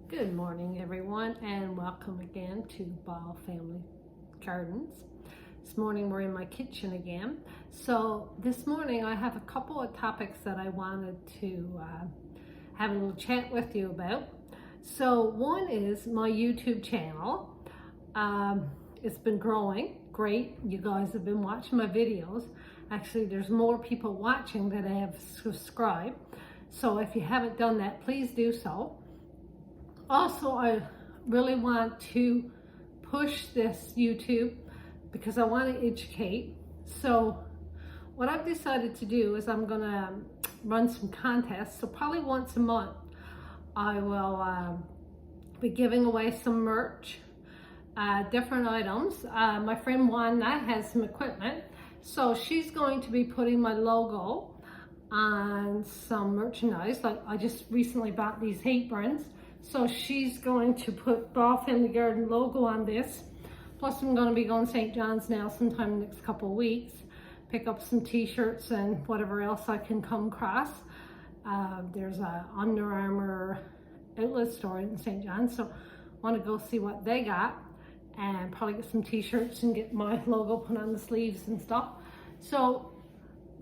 Good morning, everyone, and welcome again to Ball Family Gardens. This morning we're in my kitchen again. So this morning I have a couple of topics that I wanted to have a little chat with you about. So one is my YouTube channel. It's been growing great. You guys have been watching my videos. Actually, there's more people watching that have subscribed. So if you haven't done that, please do so. Also, I really want to push this YouTube because I want to educate. So what I've decided to do is I'm going to run some contests. So probably once a month, I will be giving away some merch, different items. My friend Wanda has some equipment. So she's going to be putting my logo on some merchandise. Like I just recently bought these aprons. So she's going to put Ball Family Garden logo on this. Plus I'm going to be going to St. John's now sometime in the next couple of weeks. Pick up some t-shirts and whatever else I can come across. There's a Under Armour outlet store in St. John's. So I want to go see what they got. And probably get some t-shirts and get my logo put on the sleeves and stuff. So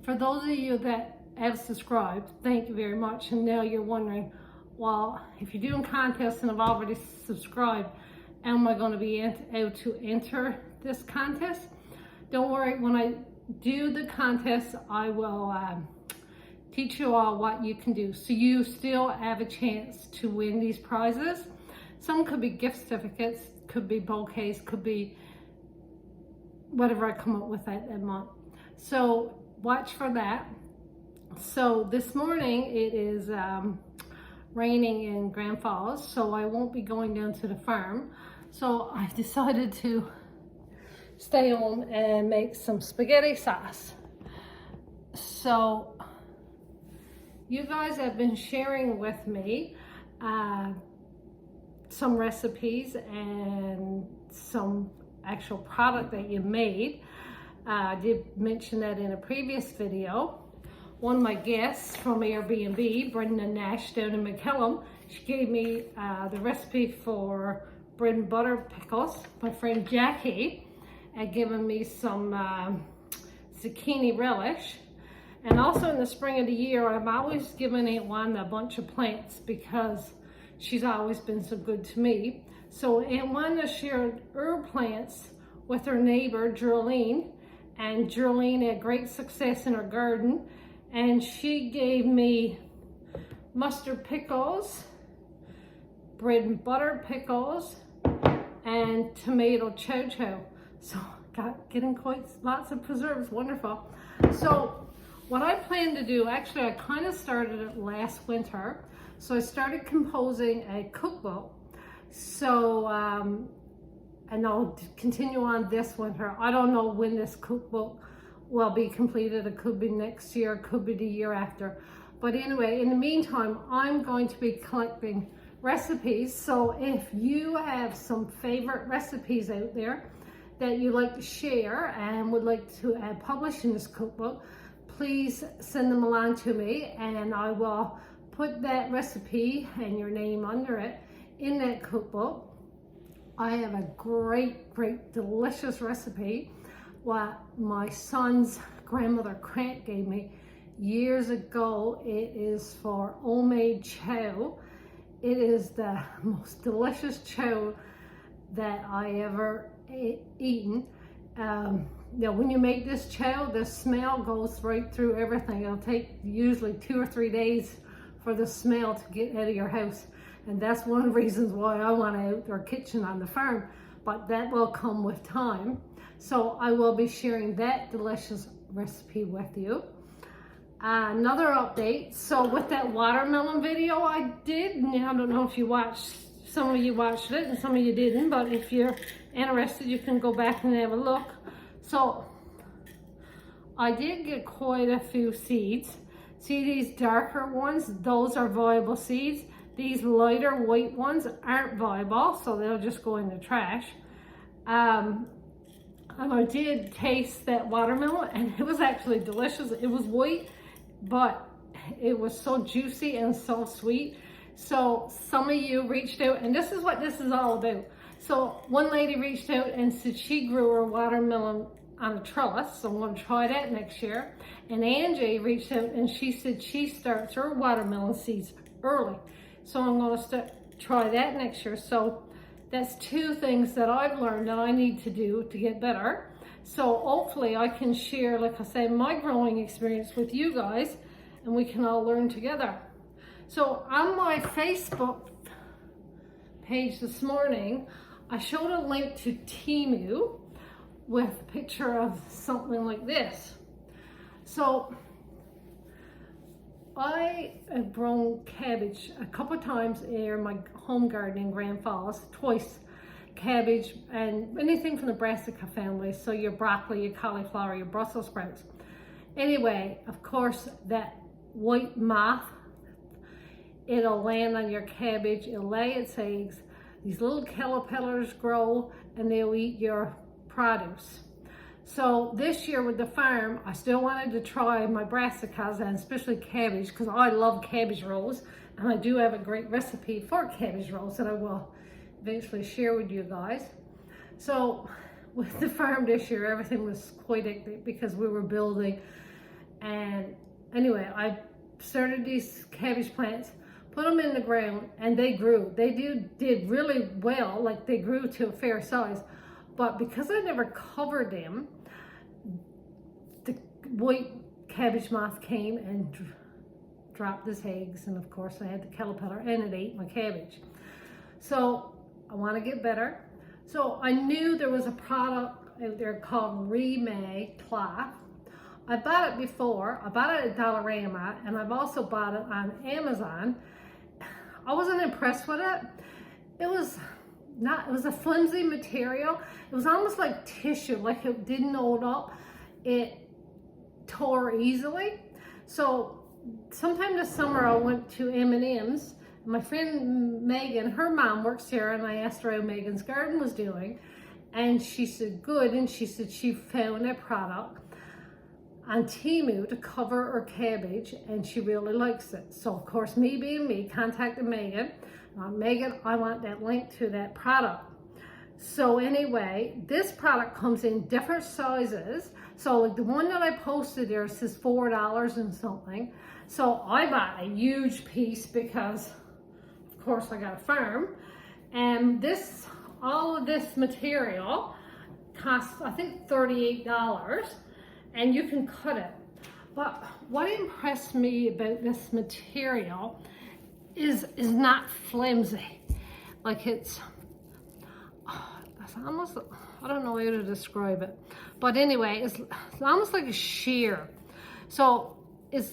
for those of you that have subscribed, thank you very much. And now you're wondering, well, if you're doing contests and I've already subscribed, am I going to be able to enter this contest? Don't worry, when I do the contest, I will teach you all what you can do. So you still have a chance to win these prizes. Some could be gift certificates, could be bouquets, could be whatever I come up with that month. So watch for that. So this morning it is raining in Grand Falls, so I won't be going down to the farm. So I decided to stay home and make some spaghetti sauce. So you guys have been sharing with me some recipes and some actual product that you made. I did mention that in a previous video. One of my guests from Airbnb, Brenda Nash down in McKillum, she gave me the recipe for bread and butter pickles. My friend Jackie had given me some zucchini relish. And also in the spring of the year, I'm always giving Aunt Wanda a bunch of plants because she's always been so good to me. So Aunt Wanda shared herb plants with her neighbor, Geraldine, and Geraldine had great success in her garden. And she gave me mustard pickles, bread and butter pickles, and tomato chow chow. So getting quite lots of preserves, wonderful. So what I plan to do, actually I kind of started it last winter. So I started composing a cookbook. So, and I'll continue on this winter. I don't know when this cookbook will be completed. It could be next year, it could be the year after. But anyway, in the meantime, I'm going to be collecting recipes. So if you have some favorite recipes out there that you like to share and would like to publish in this cookbook, please send them along to me and I will put that recipe and your name under it in that cookbook. I have a great, delicious recipe what my son's grandmother Grant gave me years ago. It is for homemade chow. It is the most delicious chow that I ever eaten. When you make this chow, the smell goes right through everything. It'll take usually 2 or 3 days for the smell to get out of your house. And that's one of the reasons why I want an outdoor kitchen on the farm, but that will come with time. So I will be sharing that delicious recipe with you. Another update, so with that watermelon video I did, I don't know if you watched, some of you watched it and some of you didn't, but if you're interested you can go back and have a look. So I did get quite a few seeds. See these darker ones, those are viable seeds. These lighter white ones aren't viable, so they'll just go in the trash. And I did taste that watermelon and it was actually delicious. It was white, but it was so juicy and so sweet. So some of you reached out, and this is what this is all about. So one lady reached out and said she grew her watermelon on a trellis, so I'm going to try that next year. And Angie reached out and she said she starts her watermelon seeds early, so I'm going to try that next year. So that's two things that I've learned that I need to do to get better. So hopefully I can share, like I say, my growing experience with you guys, and we can all learn together. So on my Facebook page this morning, I showed a link to Temu with a picture of something like this. So I have grown cabbage a couple of times in my home garden in Grand Falls, twice. Cabbage and anything from the brassica family, so your broccoli, your cauliflower, your Brussels sprouts. Anyway, of course, that white moth, it'll land on your cabbage, it'll lay its eggs, these little caterpillars grow, and they'll eat your produce. So this year with the farm, I still wanted to try my brassicas, and especially cabbage, because I love cabbage rolls, and I do have a great recipe for cabbage rolls that I will eventually share with you guys. So with the farm this year, everything was quite hectic because we were building. And anyway, I started these cabbage plants, put them in the ground, and they grew. They did really well, like they grew to a fair size. But because I never covered them, the white cabbage moth came and dropped its eggs, and of course I had the caterpillar, and it ate my cabbage. So I want to get better. So I knew there was a product out there called Remade Cloth. I bought it before. I bought it at Dollarama, and I've also bought it on Amazon. I wasn't impressed with it. It was a flimsy material. It was almost like tissue, like it didn't hold up. It tore easily. So sometime this summer I went to M&M's. My friend Megan, her mom works here, and I asked her how Megan's garden was doing, and she said good, and she said she found a product on Temu to cover her cabbage, and she really likes it. So of course, me being me, contacted Megan. Megan, I want that link to that product. So anyway, this product comes in different sizes. So like the one that I posted there says $4 and something. So I bought a huge piece because of course I got a farm, and all of this material costs, I think, $38, and you can cut it. But what impressed me about this material is not flimsy. Like it's almost, I don't know how to describe it, but anyway, it's almost like a sheer. So it's,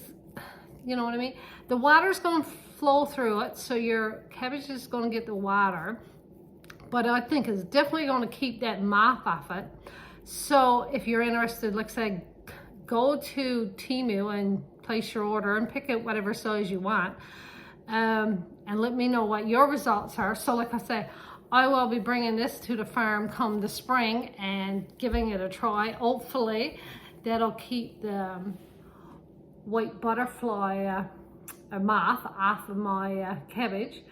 you know what I mean? The water's going to flow through it, so your cabbage is going to get the water, but I think it's definitely going to keep that moth off it. So if you're interested, like I said, go to Temu and place your order and pick out whatever size you want, and let me know what your results are. So like I say, I will be bringing this to the farm come the spring and giving it a try. Hopefully that'll keep the white butterfly a moth off of my cabbage.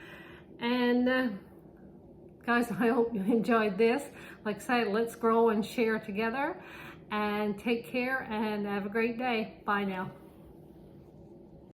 And guys, I hope you enjoyed this. Like I said, let's grow and share together, and take care and have a great day. Bye now.